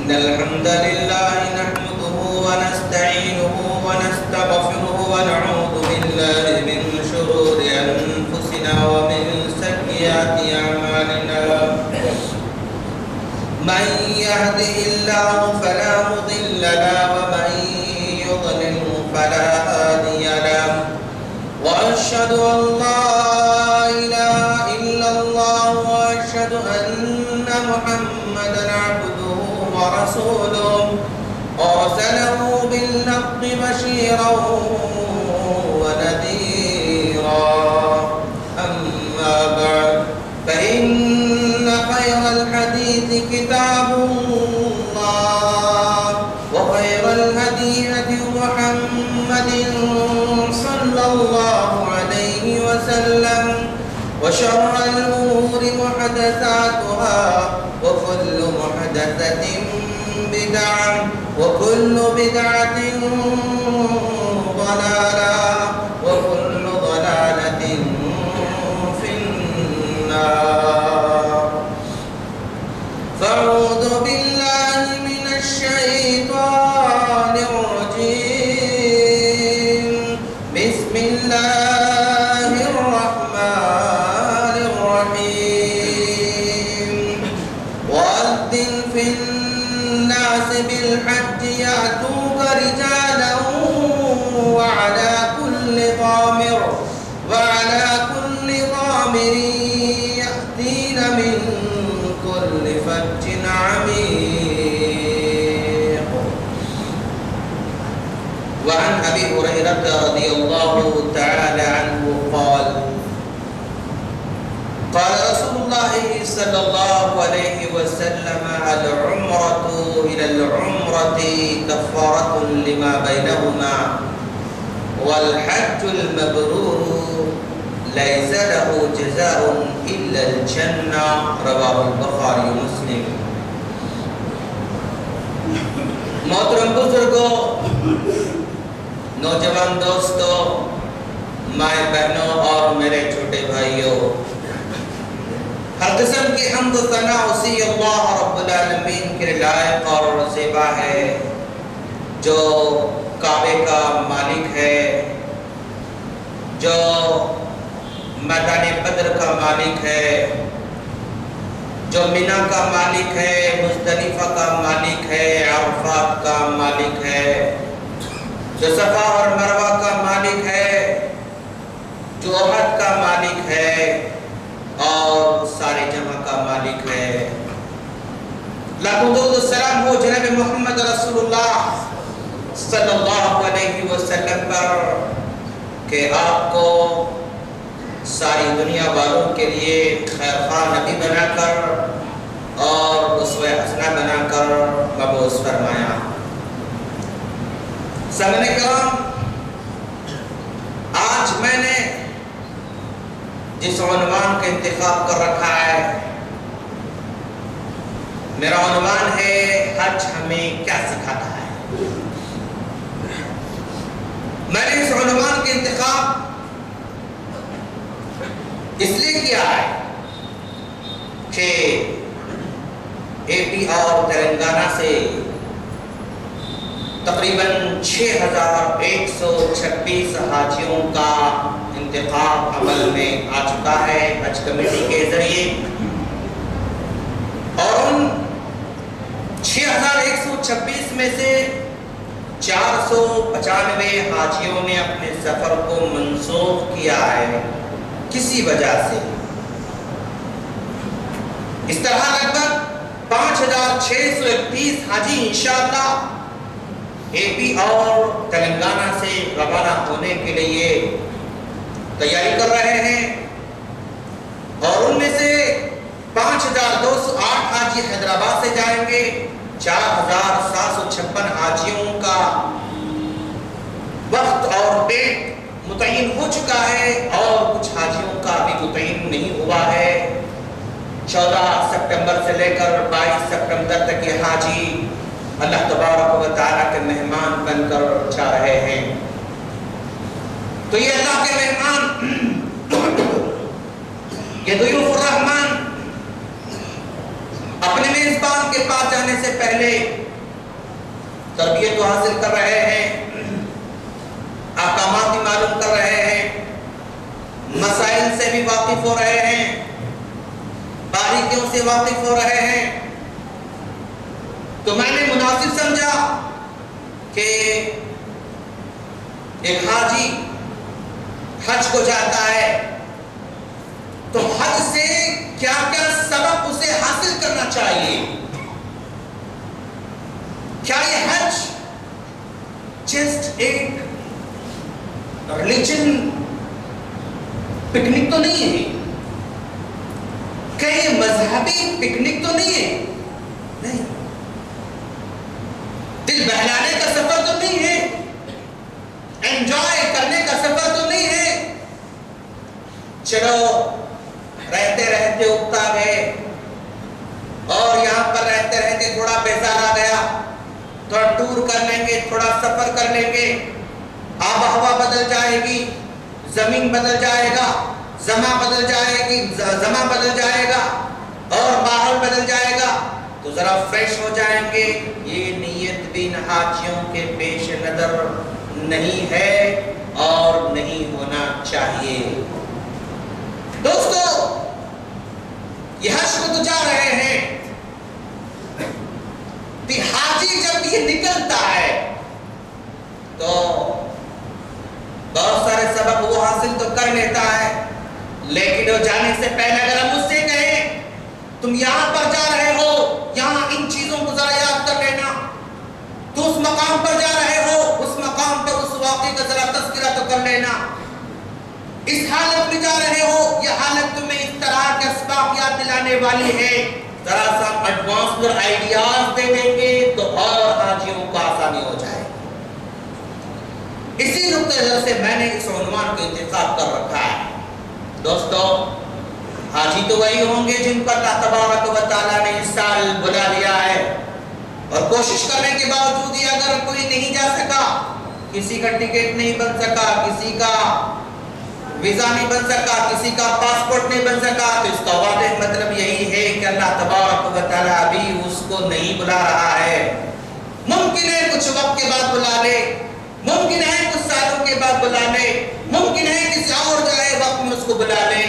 إن الحمد لله نحمده ونستعينه ونستغفره ونعوذ بالله من شرور أنفسنا ومن سيئات أعمالنا من يهده الله فلا مضل له ومن يضلل فلا هادي له وأشهد أن لا إله إلا الله وأشهد أن محمدا عبده ورسوله أرسله بالحق بشيرا ونذيرا أما بعد فإن خير الحديث كتاب الله وخير الهدي هدي محمد صلى الله عليه وسلم وشر الأمور محدثاتها وكل محدثة بدعة وكل بدعة ضلالة وكل ضلالة في النار فأعوذ بالله من الشيطان الرجيم بسم الله الرحمن الرحيم وأذن في الناس بالحج يأتوك رجالا وعلى كل ضامر يأتين من كل فج عميق وعن أبي هريرة رضي الله تعالى عنه قال قال رسول الله صلى الله عليه وسلم العمرة إلى العمرة كفارة لما بينهما والحج المبرور ليس له جزاء إلا الجنة رواه البخاري ومسلم محترم بزرگوں نوجوان دوستوں مائیں بہنوں اور میرے چھوٹے بھائیوں ہر قسم کی حمد و ثنا اسی اللہ رب العالمین کے لائق اور زیبا ہے جو کعبے کا مالک ہے جو میدان بدر کا مالک ہے جو منی کا مالک ہے مزدلفہ کا مالک ہے عرفات کا مالک ہے جو صفا اور مروہ کا مالک ہے جو احد کا مالک ہے اور سارے جمع کا مالک ہے لاکھوں درود و سلام ہو جناب محمد رسول اللہ صلی اللہ علیہ وسلم پر کہ آپ کو ساری دنیا والوں کے لیے خیر خواہ نبی بنا کر اور اسوہ حسنہ بنا کر مبعوث فرمایا سامعین کرام آج میں نے جس عنوان کا انتخاب کر رکھا ہے میرا عنوان ہے حج ہمیں کیا سکھاتا ہے میں نے اس عنوان کا انتخاب اس لیے کیا ہے کہ اے پی اور تلنگانہ سے تقریباً 6126 حاجیوں کا انتخاب عمل میں آ چکا ہے حج کمیٹی کے ذریعے اور ان 6126 میں سے 495 حاجیوں نے اپنے سفر کو منسوخ کیا ہے کسی وجہ سے اس طرح لگ بھگ 5631 حاجی انشاءاللہ اے پی اور تلنگانہ سے روانہ ہونے کے لیے تیاری کر رہے ہیں اور ان میں سے 5208 حاجی حیدرآباد سے جائیں گے 4756 حاجیوں کا وقت اور ڈیٹ متعین ہو چکا ہے اور کچھ حاجیوں کا ابھی متعین نہیں ہوا ہے 14 سپٹمبر سے لے کر 22 سپٹمبر تک یہ حاجی اللہ تبارک و تعالیٰ کے مہمان بن کر جا رہے ہیں تو یہ اللہ کے مہمان یہ ضیوف الرحمن اپنے میزبان کے کے پاس جانے سے پہلے تربیت حاصل کر رہے ہیں، احکامات معلوم کر رہے ہیں، مسائل سے بھی واقف ہو رہے ہیں، باریکیوں سے واقف ہو رہے ہیں، تو میں نے مناسب سمجھا کہ ایک حاجی حج کو جاتا ہے تو حج سے کیا کیا سبق اسے حاصل کرنا چاہیے. کیا یہ حج جسٹ ایک ریلیجن پکنک تو نہیں ہے، کہیں مذہبی پکنک تو نہیں ہے، نہیں، دل بہلانے کا سفر تو نہیں ہے، انجوائے کرنے کا سفر تو نہیں ہے. چلو رہتے رہتے اگتا گئے اور یہاں پر رہتے رہتے تھوڑا بیزار آ گیا، تھوڑا ٹور کر لیں گے، تھوڑا سفر کر لیں گے، آب و ہوا بدل جائے گی، زمین بدل جائے گا، زماں بدل جائے گا اور ماحول بدل جائے گا تو ذرا فریش ہو جائیں گے. یہ نیت بھی حاجیوں کے پیش نظر نہیں ہے اور نہیں ہونا چاہیے. دوستو یہ حج کو تو جا رہے ہیں، حاجی جب یہ نکلتا ہے تو بہت سارے سبق وہ حاصل تو کر لیتا ہے، لیکن وہ جانے سے پہلے اگر ہم اس سے کہیں تم یہاں پر جا رہے ہو، یہاں ان چیزوں کو ذرا یاد کر لینا، تو اس مقام پر جا رہے ہو، اس مقام پر اس واقعے کا ذرا تذکرہ تو کر لینا، اس حالت میں جا رہے ہو، یہ حالت تمہیں اس طرح کے اسباق یاد دلانے والی ہے، ذرا سا ایڈوانس پر آئیڈیاز دے دیں گے تو اور حاجیوں کو آسانی ہو جائے. اسی نقطہ نظر سے میں نے اس عنوان کو انتخاب کر رکھا ہے. دوستو حاجی تو وہی ہوں گے جن پر اللہ تبارک و تعالیٰ نے اس سال بلا لیا ہے، اور کوشش کرنے کے باوجود ہی اگر کوئی نہیں جا سکا، کسی کا ٹکٹ نہیں بن سکا، کسی کا ویزا نہیں بن سکا، کسی کا پاسپورٹ نہیں بن سکا، تو اس کا واضح مطلب یہی ہے کہ اللہ تبارک و تعالیٰ ابھی اس کو نہیں بلا رہا ہے. ممکن ہے کچھ وقت کے بعد بلا لے، ممکن ہے کچھ سالوں کے بعد بلا لے، ممکن ہے کسی اور جائے وقت میں اس کو بلا لے.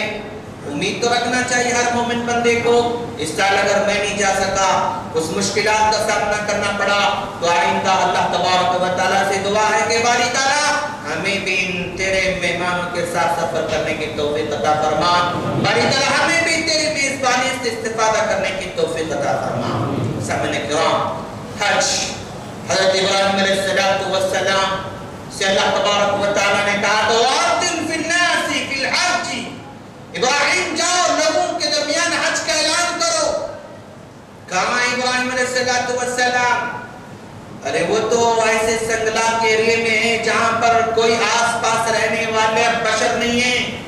امید تو رکھنا چاہیے ہر مومن بندے کو. اس سال اگر میں نہیں جا سکا، اس مشکلات کا سامنا کرنا پڑا، تو آئندہ اللہ تبارک و تعالیٰ سے دعا ہے کہ باری تعالیٰ ہمیں بھی ان تیرے مہمانوں کے ساتھ سفر کرنے کی توفیق عطا فرما، باری تعالیٰ ہمیں بھی تیری میزبانی سے استفادہ کرنے کی توفیق عطا فرما. سامعین کرام، حج حضرت ابراہیم علیہ السلام سے اللہ تبارک و تعالیٰ نے کہا تو وَأَذِّن فِي النَّاسِ فِي الْحَجِّ، ابراہیم جاؤ لوگوں کے درمیان حج کا اعلان کرو. کہاں ابراہیم علیہ السلام؟ ارے وہ تو ایسے سنگلا کے ایریے میں ہے جہاں پر کوئی آس پاس رہنے والے بشر نہیں ہیں،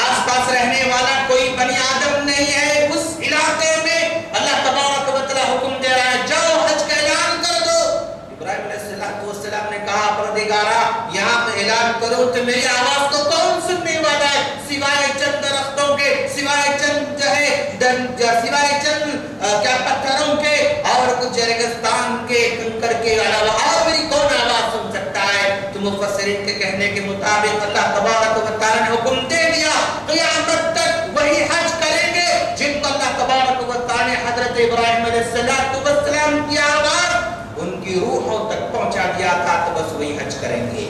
آس پاس رہنے والا کوئی بنی آدم نہیں ہے. اس علاقے میں اللہ تبارک و تعالیٰ حکم دے رہا ہے جاؤ حج کا اعلان کر دو. ابراہیم علیہ السلام نے کہا پروردگارا یہاں پہ اعلان کرو تو میری آواز کو کون سننے والا ہے سوائے چند درختوں کے، سوائے چند سوائے چند کیا پتھروں کے اور کچھ ریگستان کے کنکر کے علاوہ اور میری کون آواز سن سکتا ہے. تو مفسرین کے کہنے کے مطابق اللہ تبارک و تعالیٰ نے حکم دے دیا قیامت تک وہی حج کریں گے جن کو اللہ تبارک و تعالیٰ نے حضرت ابراہیم علیہ السلام کی آواز ان کی روحوں تک پہنچا دیا تھا، تو بس وہی حج کریں گے.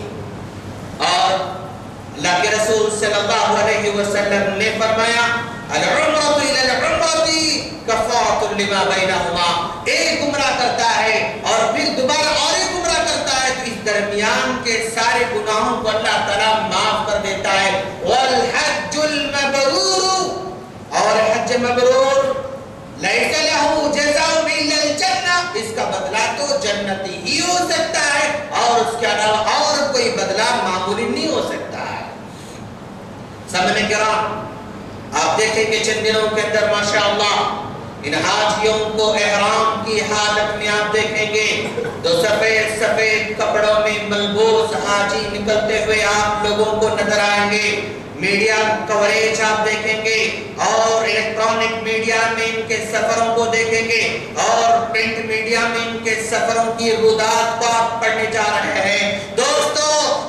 اور اللہ کے رسول صلی اللہ علیہ وسلم نے فرمایا العمرۃ الی العمرۃ کفارۃ لما بینہما، ایک عمرہ کرتا ہے اور پھر دوبارہ اور ایک عمرہ کرتا ہے تو اس درمیان کے سارے گناہوں کو اللہ تعالیٰ معاف کر دیتا ہے. والحج المبرور، اور حج مبرور لیس لہ جزاء الا الجنہ، اس کا بدلہ تو جنتی ہی ہو سکتا ہے اور اس کے علاوہ اور کوئی بدلہ معمولی نہیں ہو سکتا ہے. سامعین کرام، آپ دیکھیں کہ چند دنوں کے اندر ماشاءاللہ ان حاجیوں کو احرام کی حالت میں آپ دیکھیں گے تو سفید سفید کپڑوں میں ملبوس حاجی نکلتے ہوئے آپ لوگوں کو نظر آئیں گے. میڈیا کوریج آپ دیکھیں گے اور الیکٹرانک میڈیا میں ان کے سفروں کو دیکھیں گے اور پرنٹ میڈیا میں ان کے سفروں کی رودات کو آپ پڑھنے جا رہے ہیں۔ دوستو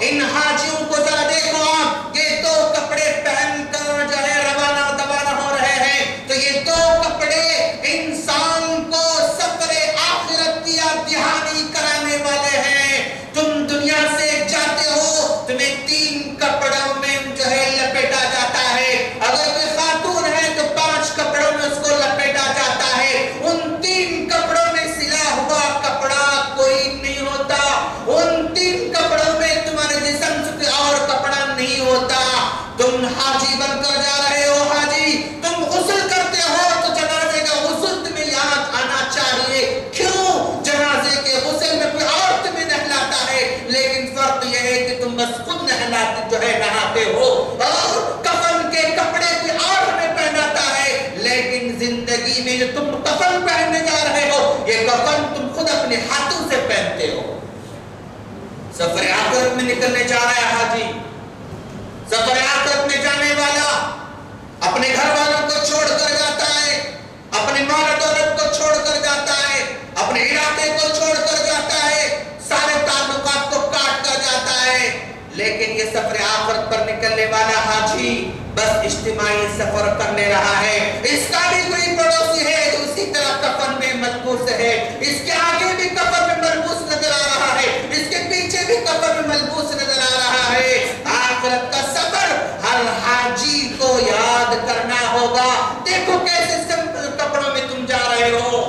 ان حاجیوں کو ذرا دیکھو آپ، یہ دو کپڑے پہن کر جو ہے روانہ دوانہ ہو رہے ہیں، تو یہ دو کپڑے انسان کو سفر آخرت کی یاد دہانی کرانے والے ہیں۔ تم دنیا سے جاتے ہو، تمہیں 3 کپڑوں میں جو ہے لپیٹا جاتا ہے، اگر کوئی خاتون ہے تو 5 کپڑوں میں اس کو لپیٹا جاتا ہے۔ ان 3 کپڑوں میں سلا ہوا کپڑا کوئی نہیں ہوتا، ان 3 کپڑوں میں تمہارے جسم سے اور کپڑا نہیں ہوتا۔ تم حاجی بن کر جا رہے ہو، حاجی تم غسل کرتے ہو تو جنازے کا غسل تمہیں یاد آنا چاہیے۔ کیوں؟ جنازے کے غسل میں کوئی اور تمہیں نہلاتا ہے، لیکن فرق یہ ہے کہ تم بس خود نہلاتے جو ہے نہاتے ہو، اور کفن کے کپڑے کوئی اور ہمیں پہناتا ہے، لیکن زندگی میں جو تم کفن پہننے جا رہے ہو، یہ کفن تم خود اپنے ہاتھوں سے پہنتے ہو۔ سفر آخرت میں نکلنے جا رہا ہے حاجی، سفر آخرت میں جانے والا اپنے گھر والوں کو چھوڑ کر جاتا ہے، اپنے مال دولت کو چھوڑ کر جاتا ہے، اپنے علاقے کو چھوڑ کر جاتا ہے، سارے تعلقات کو کاٹ کر جاتا ہے، لیکن یہ سفر آخرت پر نکلنے والا حاجی بس اجتماعی سفر کرنے رہا ہے۔ اس کا بھی کوئی پڑوسی ہے جو اسی طرح کفن میں ملبوس ہے، اس کے آگے بھی کفن میں ملبوس نظر آ رہا ہے، اس کے پیچھے بھی کفن میں ملبوس نظر آ رہا ہے۔ آخرت کا سفر ہر حاجی کو یاد کرنا ہوگا۔ دیکھو کیسے سمپل کپڑوں میں تم جا رہے ہو،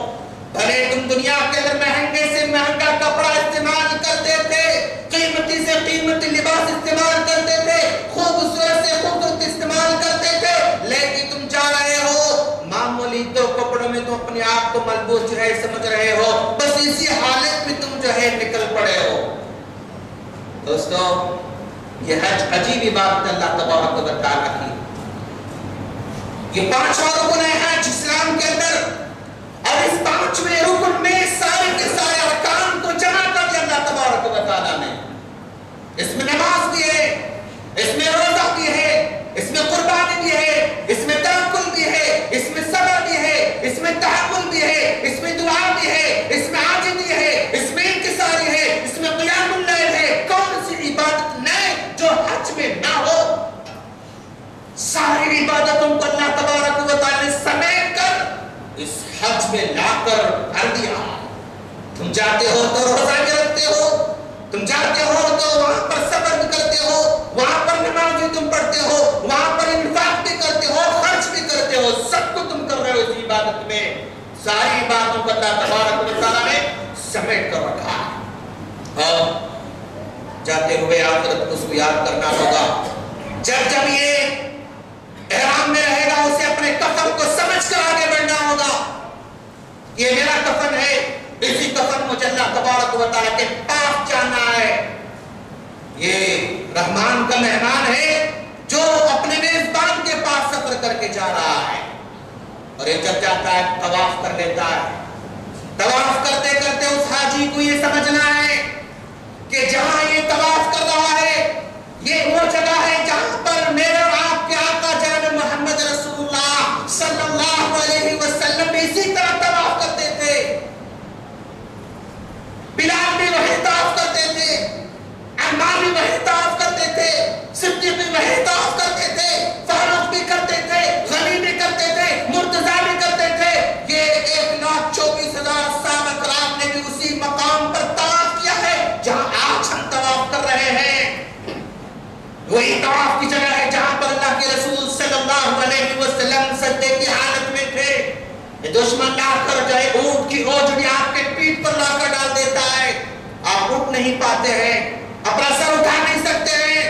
بھلے تم دنیا کے اندر مہنگے سے مہنگا کپڑا استعمال کرتے تھے، قیمتی سے قیمتی لباس استعمال کرتے تھے، خوبصورت سے خوبصورت استعمال کرتے تھے، لیکن تم جا رہے ہو معمولی 2 کپڑوں میں، تم اپنے آپ کو ملبوس جو ہے سمجھ رہے ہو، بس اسی حالت میں تم جو ہے نکل پڑے ہو۔ دوستو یہ حج عجیب بات اللہ تبارک و تعالیٰ کی، یہ 5 رکن ہے حج اسلام کے اندر، اور اس 5ویں رکن میں سارے کے سارے ارکان کو جمع کر دیا اللہ تبارک و تعالیٰ نے۔ اس میں نماز بھی ہے، اس میں روزہ بھی ہے، اس میں قربانی بھی ہے، اس میں توکل بھی ہے، اس میں صبر بھی ہے، اس میں تحمل بھی ہے، اس میں دعا بھی ہے، اس میں عاجزی ہے، اس میں انکساری ہے، اس میں قیام اللیل ہے۔ کون سی عبادت نہیں جو حج میں نہ ہو؟ ساری عبادتوں کو اللہ تبارک و تعالیٰ نے سمیٹ کر اس حج میں لا کر بھر دیا۔ تم جاتے ہو تو روزہ بھی رکھتے ہو، تم جاتے ہو تو وہاں پر صبر بھی کرتے ہو، وہاں پر نماز بھی تم پڑھتے ہو، وہاں پر انفاق بھی کرتے ہو، خرچ بھی کرتے ہو، سب کو تم کر رہے ہو اس عبادت میں۔ ساری عبادتوں کو اللہ تبارک و تعالیٰ نے سمیٹ کر رکھا ہے، اور جاتے ہوئے آخرت کو اس کو یاد کرنا ہوگا۔ جب یہ احرام میں رہے گا، اسے اپنے کفن کو سمجھ کر آگے بڑھنا ہوگا۔ یہ میرا کفن ہے، اسی کفن مجھے اللہ تبارک و تعالیٰ کے پاس جانا ہے۔ یہ رحمان کا مہمان ہے جو اپنے میزبان کے پاس سفر کر کے جا رہا ہے، اور یہ جب جاتا ہے طواف کر لیتا ہے۔ طواف کرتے کرتے اس حاجی کو یہ سمجھنا ہے کہ جہاں یہ طواف کر رہا ہے یہ وہ جگہ ہے جہاں پر میرے اور آپ کے آقا جناب محمد رسول اللہ صلی اللہ علیہ وسلم بھی اسی طرح طواف کرتے تھے، بلال بھی وہی طواف کرتے تھے، عمار بھی وہی طواف کرتے تھے، صدیق بھی وہی طواف کرتے تھے، فاروق بھی کرتے تھے، غنی بھی کرتے تھے، مرتضیٰ بھی کرتے تھے۔ یہ 1,24,000 صحابہ کرام نے بھی اسی مقام پر طواف کیا ہے جہاں آج ہم طواف کر رہے ہیں۔ وہی طواف کی جگہ ہے جہاں پر اللہ کے رسول صلی اللہ علیہ وسلم سجدے کی حالت میں تھے۔ دشمن لا کر جائے اونٹ کی اوجڑی آپ کے پیٹھ پر لا کر ڈال دیتا ہے، آپ اٹھ نہیں پاتے ہیں، اپنا سر اٹھا نہیں سکتے ہیں۔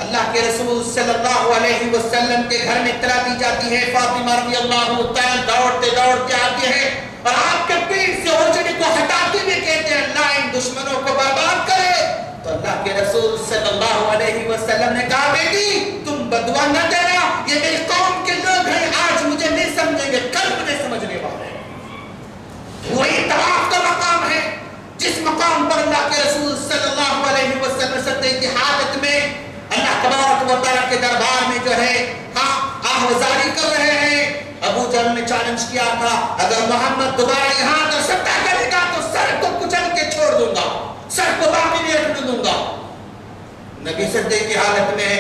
اللہ کے رسول صلی اللہ علیہ وسلم کے گھر میں اطلاع دی جاتی ہے، فاطمہ رضی اللہ تعالیٰ دوڑتے دوڑتے آتی ہے اور آپ کے پیٹھ سے اوجڑی کو ہٹاتے ہوئے کہتے ہیں اللہ ان دشمنوں کو برباد کرے۔ تو اللہ کے رسول صلی اللہ علیہ وسلم نے کہا بیٹی تم بدعا نہ دینا، یہ میری قوم کے لوگ ہیں، آج مجھے نہیں سمجھیں گے، کل مجھے سمجھنے والے ہیں۔ وہی طواف کا مقام ہے جس مقام پر اللہ کے رسول صلی اللہ علیہ وسلم سجدے کی حالت میں اللہ تبارک و تعالیٰ کے دربار میں جو آوازاری کر رہے ہیں۔ ابو جہل نے چیلنج کیا تھا اگر محمد دوبارہ یہاں آ کر سجدہ کرے گا تو سر کو کچل کے چھوڑ دوں گا، سر کو باقی نہیں رکھنے دوں گا۔ نبی سجدے کی حالت میں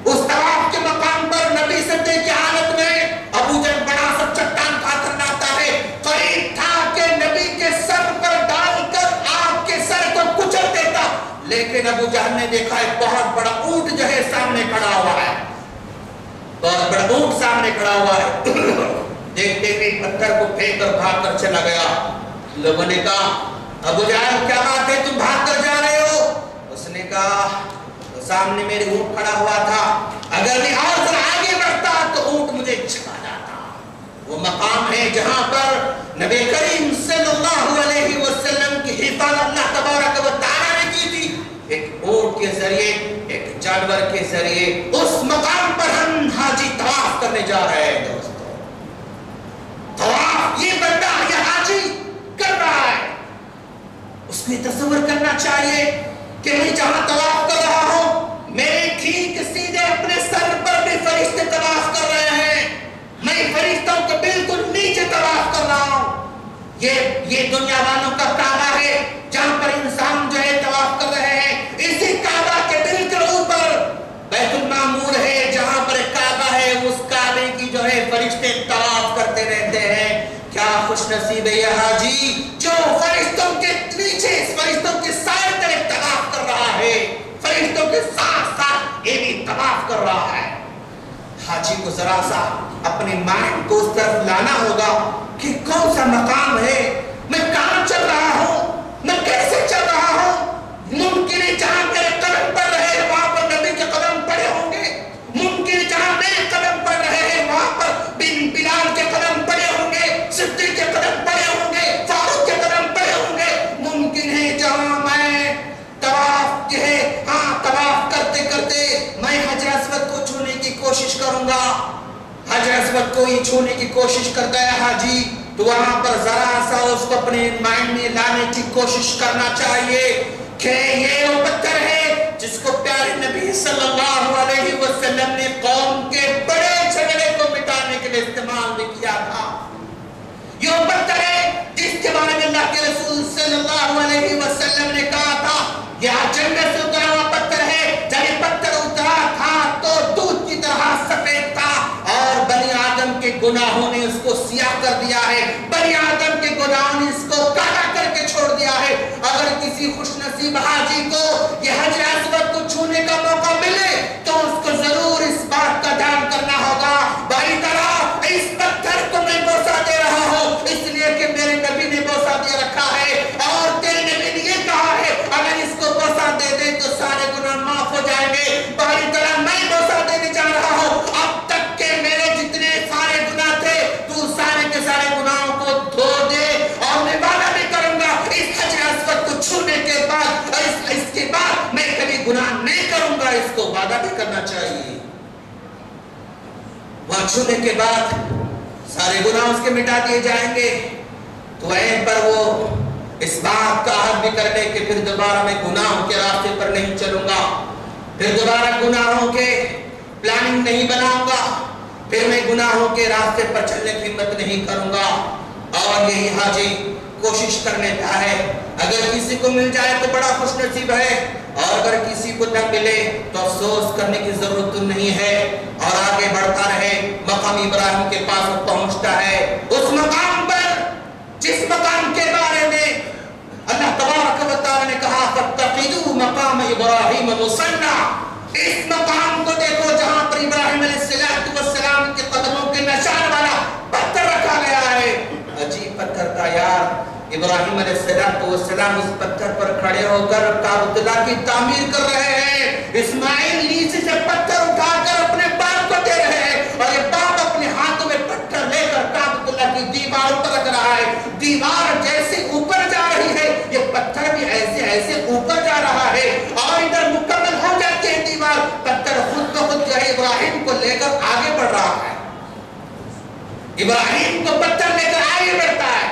اس طواف کے مقام پر نبی سجدے کی حالت میں ابو جہل بڑا سا چٹان اٹھا کر لاتا ہے، قریب تھا کہ نبی کے سر پر ڈال کر آپ کے سر کو کچل دیتا، لیکن ابو جہل نے دیکھا ایک بہت بڑا اونٹ جو ہے سامنے کھڑا ہوا ہے، بہت بڑا اونٹ سامنے کھڑا ہوا ہے۔ دیکھتے ہی پتھر کو پھینک کر بھاگ کر چلا گیا۔ لوگوں نے کہا ابو جہل کیا بات ہے تم بھاگ کر جا رہے ہو؟ اس نے کہا سامنے میرے اونٹ کھڑا ہوا تھا، اگر میں اور ذرا آگے بڑھتا تو اونٹ مجھے چھپا جاتا۔ وہ مقام ہے جہاں پر نبی کریم صلی اللہ علیہ وسلم کی حفاظت اللہ تبارک و تعالی نے کی تھی، ایک اونٹ کے ذریعے، ایک جانور کے ذریعے۔ اس مقام پر ہم حاجی طواف کرنے جا رہے ہیں دوستو۔ طواف یہ بندہ یہ حاجی کر رہا ہے، اس کو تصور کرنا چاہیے کہ میں جہاں طواف کر رہا ہوں میرے ٹھیک سیدھے اپنے سر پر بھی فرشتے طواف کر رہے ہیں، میں فرشتوں کے بالکل نیچے طواف کر رہا ہوں۔ یہ دنیا والوں کا کعبہ ہے جہاں پر انسان جو ہے طواف کر رہے ہیں، اسی کعبہ کے بالکل اوپر بیت المعمور ہے جہاں پر کعبہ ہے، اس کعبے کی جو ہے فرشتے طواف کرتے رہتے ہیں۔ کیا خوش نصیب ہے یہ حاجی جو فرشتوں کے نیچے فرشتوں کے سائے تلے طواف کر رہا ہے، فرشتوں کے ساتھ ساتھ یہ بھی طواف کر رہا ہے۔ حاجی کو ذرا سا اپنے مائنڈ کو اس طرف لانا ہوگا کہ کون سا مقام ہے، میں کہاں چل رہا ہوں، میں کیسے چل رہا ہوں۔ ممکن ہے جہاں میرے قدم پڑ رہے ہیں وہاں پر نبی کے قدم پڑے ہوں گے، ممکن ہے جہاں میرے قدم پڑ رہے ہیں وہاں پر بلال کے قدم پڑے ہوں گے، صدیق کے قدم پڑے ہوں گے، فاروق کے قدم پڑے ہوں گے۔ ممکن ہے جہاں میں طواف جو ہے طواف کرتے کرتے میں حجر اسود کو چھونے کی کوشش کروں گا، حجر اسود کو ہی چھونے کی کوشش کرتا ہے حاجی، تو وہاں پر ذرا سا اس کو اپنے مائنڈ میں لانے کی کوشش کرنا چاہیے کہ یہ وہ پتھر ہے جس کو پیارے نبی صلی اللہ علیہ وسلم نے قوم کے بڑے جھگڑے کو مٹانے کے لیے استعمال بھی کیا تھا۔ یہ وہ پتھر ہے جس کے بارے میں اللہ کے رسول صلی اللہ علیہ وسلم نے کہا تھا یہ جنت سے اترا ہوا پتھر ہے، جب یہ پتھر اترا تھا تو دودھ کی طرح سفید تھا اور بنی آدم کے گناہوں نے اس کو سیاہ کر دیا ہے، بنی آدم کے گناہوں نے اس کو کالا کر کے چھوڑ دیا ہے۔ اگر کسی خوش نصیب حاجی کو یہ حجر اسود کو چھونے کا موقع ملے تو اس کو ضرور اس بات کا دھیان کرنا ہوگا بھائی طرح اس پتھر کو میں بوسہ دے رہا ہوں اس لیے کہ میرے نبی نے بوسہ دے رکھا ہے اور تیرے نبی نے یہ کہا ہے اگر اس کو بوسہ دے دے تو سارے گناہ معاف ہو جائیں گے۔ بھائی طرح میں بوسہ دینے جا رہا ہوں، اب تک کہ میرے جتنے سارے گناہ تھے تو سارے کے سارے گناہوں کو دھو دے، اور میں وعدہ بھی کروں گا اس حجر اسود کو چھونے کے بعد اس کے بعد میں کبھی گناہ نہیں کروں گا، اس کو وعدہ بھی کرنا چاہیے۔ وہاں چھونے کے بعد سارے گناہ اس کے مٹا دیے جائیں گے، تو عین پر وہ اس بات کا عہد بھی کر لے کہ پھر دوبارہ میں گناہوں کے راستے پر نہیں چلوں گا، پھر دوبارہ گناہوں کے پلاننگ نہیں بناؤں گا، پھر میں گناہوں کے راستے پر چلنے کی ہمت نہیں کروں گا۔ اور یہی حاجی کوشش کر لیتا ہے، اگر کسی کو مل جائے تو بڑا خوش نصیب ہے، اور اگر کسی کو نہ ملے تو افسوس کرنے کی ضرورت نہیں ہے، اور آگے بڑھتا رہے۔ مقام ابراہیم کے پاس وہ پہنچتا ہے، اس مقام پر جس مقام کے بارے میں اللہ تبارک و تعالی نے کہا فَاتَّخِذُوا مَقَامَ إِبْرَاهِيمَ مُصَلًّى، اس مقام کو دیکھو جہاں پر ابراہیم علیہ السلام کے قدموں کے نشان والا پتھر رکھا گیا ہے۔ عجیب پتھر تھا یار، ابراہیم علیہ السلام اس پتھر پر کھڑے ہو کر کعبۃ اللہ کی تعمیر کر رہے ہیں، اسماعیل نیچے سے پتھر اٹھا کر اپنے باپ کو دے رہے ہیں، اور یہ باپ اپنے ہاتھوں میں پتھر لے کر کعبۃ اللہ کی دیوار پر رکھ رہا ہے۔ دیوار جیسے اوپر جا رہی ہے یہ پتھر بھی ایسے اوپر جا رہا ہے، اور ادھر مکمل ہو جاتی ہے دیوار، پتھر خود بخود جو ہے ابراہیم کو لے کر آگے بڑھ رہا ہے، ابراہیم کو پتھر لے کر آگے بڑھتا ہے۔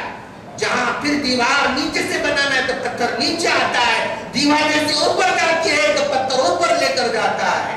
جہاں پھر دیوار نیچے سے بنانا ہے تو پتھر نیچے آتا ہے، دیوار جیسے اوپر جاتی ہے تو پتھر اوپر لے کر جاتا ہے۔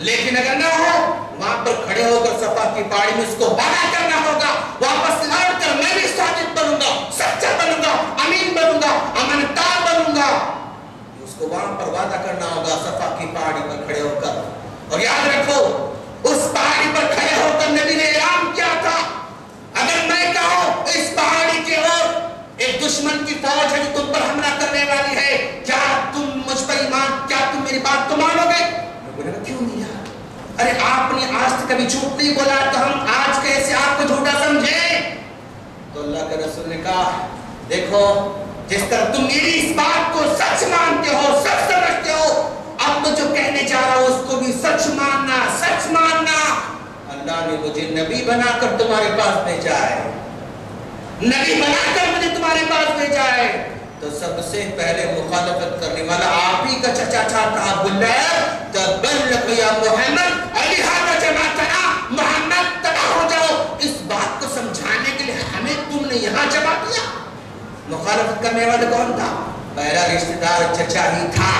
لیکن اگر نہ ہو وہاں پر کھڑے ہو کر صفا کی پہاڑی میں اس کو وعدہ کرنا ہوگا، واپس لوٹ کر میں بھی صادق بنوں گا، سچا بنوں گا، امین بنوں گا، امانتدار بنوں گا، اس کو وہاں پر وعدہ کرنا ہوگا صفا کی پہاڑی پر کھڑے ہو کر۔ اور یاد رکھو اس پہاڑی پر کھڑے ہو کر نبی نے اعلان کیا تھا، اگر میں کہوں اس پہاڑی کے اور ایک دشمن کی فوج ہے جو تم پر حملہ کرنے والی ہے، کیا تم مجھ پر ایمان، کیا تم میری بات تو مانو گے؟ میں نے کیوں نہیں یار، ارے آپ نے آج تک کبھی جھوٹ نہیں بولا تو ہم آج کیسے آپ کو جھوٹا سمجھیں؟ تو اللہ کے رسول نے کہا دیکھو جس طرح تم میری اس بات کو سچ مانتے ہو، سچ سمجھتے ہو، اب تو جو کہنے جا رہا ہوں اس کو بھی سچ ماننا، سچ ماننا۔ اللہ نے مجھے نبی بنا کر تمہارے پاس بھیجا ہے، نبی بنا کر مجھے تمہارے پاس بھیجا ہے، تو سب سے پہلے مخالفت کرنے والا آپ ہی کا چچا تھا عبداللہ، تبلغ یا محمد علی ہاتھ جماعتنا، محمد تباہ ہو جاؤ، اس بات کو سمجھانے کے لیے ہمیں تم نے یہاں جمع کیا۔ مخالفت کرنے والا کون تھا؟ پہلا رشتہ دار چچا ہی تھا۔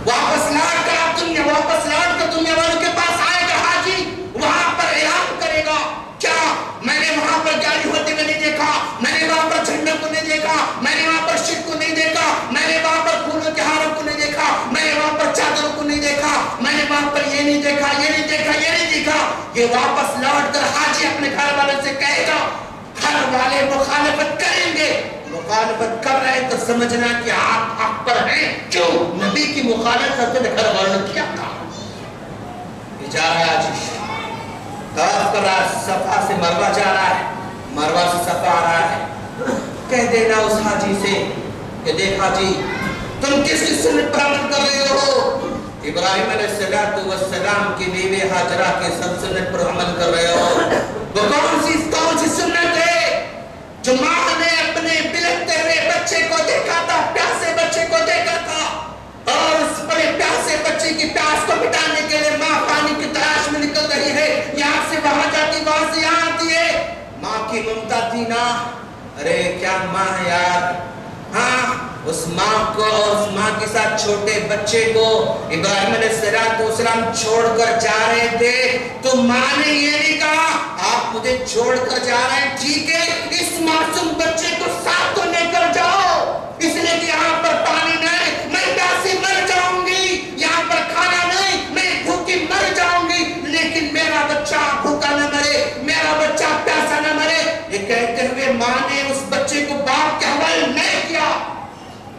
واپس لوٹ کر دنیا، واپس لوٹ کر دنیا والوں کے پاس آئے گا حاجی، وہاں پر اعلان کرے گا کیا میں نے وہاں پر گاڑی ہوتے میں نہیں دیکھا، میں نے وہاں پر جھنڈوں کو نہیں دیکھا، میں نے وہاں پر شرک کو نہیں دیکھا، میں نے وہاں پر پھولوں کے ہاروں کو نہیں دیکھا، میں نے وہاں پر چادروں کو نہیں دیکھا، میں نے وہاں پر یہ نہیں دیکھا، یہ نہیں دیکھا، یہ نہیں دیکھا۔ یہ واپس لوٹ کر حاجی اپنے گھر والوں سے کہے گا، گھر والے مخالفت کریں گے، مخالفت کر رہے تو سمجھنا کہ آپ حق پر ہیں، کیوں؟ نبی کی مخالفت سے گھر والوں نے کیا کہا؟ یہ جا رہا ہے حاجی، طواف کر رہا ہے، صفا سے مروہ جا رہا ہے، مروہ سے صفا آ رہا ہے، کہہ دینا اس حاجی سے کہ دیکھ حاجی تم کس کی سنت پر عمل کر رہے ہو؟ ابراہیم علیہ السلام کی بیوی ہاجرہ کے سب سنت پر عمل کر رہے ہو۔ وہ کون سی سنت ہے جو ماں نے اپنے بلکتے ہوئے بچے کو دیکھا تھا، پیاسے بچے کو دیکھا تھا، اور اس بڑے پیاسے بچے کی پیاس کو مٹانے کے لیے ماں پانی کی تلاش میں نکل رہی ہے، یہاں سے وہاں جاتی، وہاں سے یہاں آتی ہے۔ ماں کی ممتا تھی نا، ارے کیا ماں ہے یار، ہاں اس ماں کو، اس ماں کے ساتھ چھوٹے بچے کو ابراہیم علیہ السلام چھوڑ کر جا رہے تھے، تو ماں نے یہ نہیں کہا آپ مجھے چھوڑ کر جا رہے ہیں، ٹھیک ہے اس معصوم بچے کو ساتھ تو لے کر جاؤ، اس لیے کہ یہاں پر پانی نہیں، میں پیاسی مر جاؤں گی، یہاں پر کھانا نہیں، میں بھوکی مر جاؤں گی، لیکن میرا بچہ بھوکا نہ مرے، میرا بچہ پیاسا نہ مرے۔ یہ کہتے ہوئے ماں نے اس بچے کو باپ کے حوالے نہیں کیا،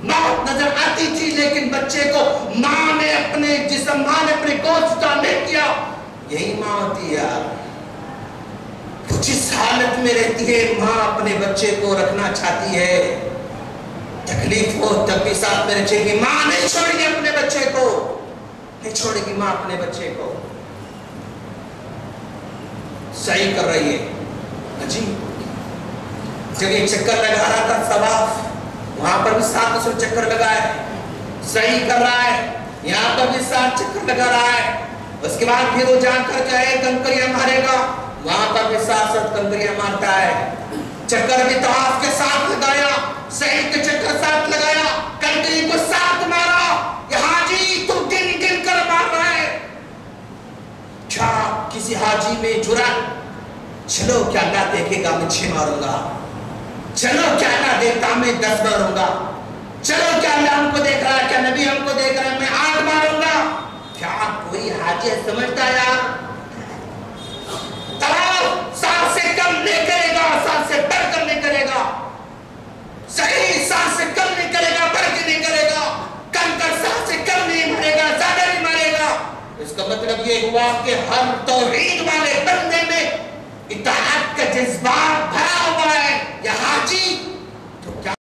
موت نظر آتی تھی لیکن بچے کو ماں نے اپنے جسم، ماں نے اپنے گود سے نہیں کیا۔ یہی ماں ہوتی ہے یار، جس حالت میں رہتی ہے ماں اپنے بچے کو رکھنا چاہتی ہے، تکلیف ہو تب بھی ساتھ میں رکھے گی، ماں نہیں چھوڑے گی اپنے بچے کو، نہیں چھوڑے گی ماں اپنے بچے کو۔ صحیح کر رہی ہے جی، جب یہ چکر لگا رہا تھا طواف، وہاں پر بھی 7 سو چکر لگا ہے، صحیح کر رہا ہے، یہاں پر بھی 7 چکر لگا رہا ہے، اس کے بعد پھر وہ جا کر کہے کنکریاں مارے گا، وہاں پر بھی 7 کنکریاں مارتا ہے، چکر بھی طواف کے ساتھ لگایا، صحیح کے چکر ساتھ لگایا، کنکری کو 7 مارا۔ یہ حاجی تو گن گن کر مار رہا ہے، کیا کسی حاجی میں جرات؟ چلو کیا اللہ دیکھے گا میں 6 ماروں گا، چلو کیا اللہ دیکھتا میں 10 ماروں گا، چلو کیا اللہ ہم کو دیکھ رہا ہے، کیا نبی ہم کو دیکھ رہا ہے میں 8 ماروں گا۔ کیا کوئی حاجی سمجھتا یار؟ طواف 7 سے کم نہیں کرے گا، 7 سے بڑھ کر نہیں کرے گا، صحیح 7 سے کم نہیں کرے گا، بڑھ کے نہیں کرے گا، کم کر 7 سے کم نہیں مارے گا، زیادہ نہیں مارے گا۔ اس کا مطلب یہ ہوا کہ ہر توحید والے بندے میں اطاعت کا جذبہ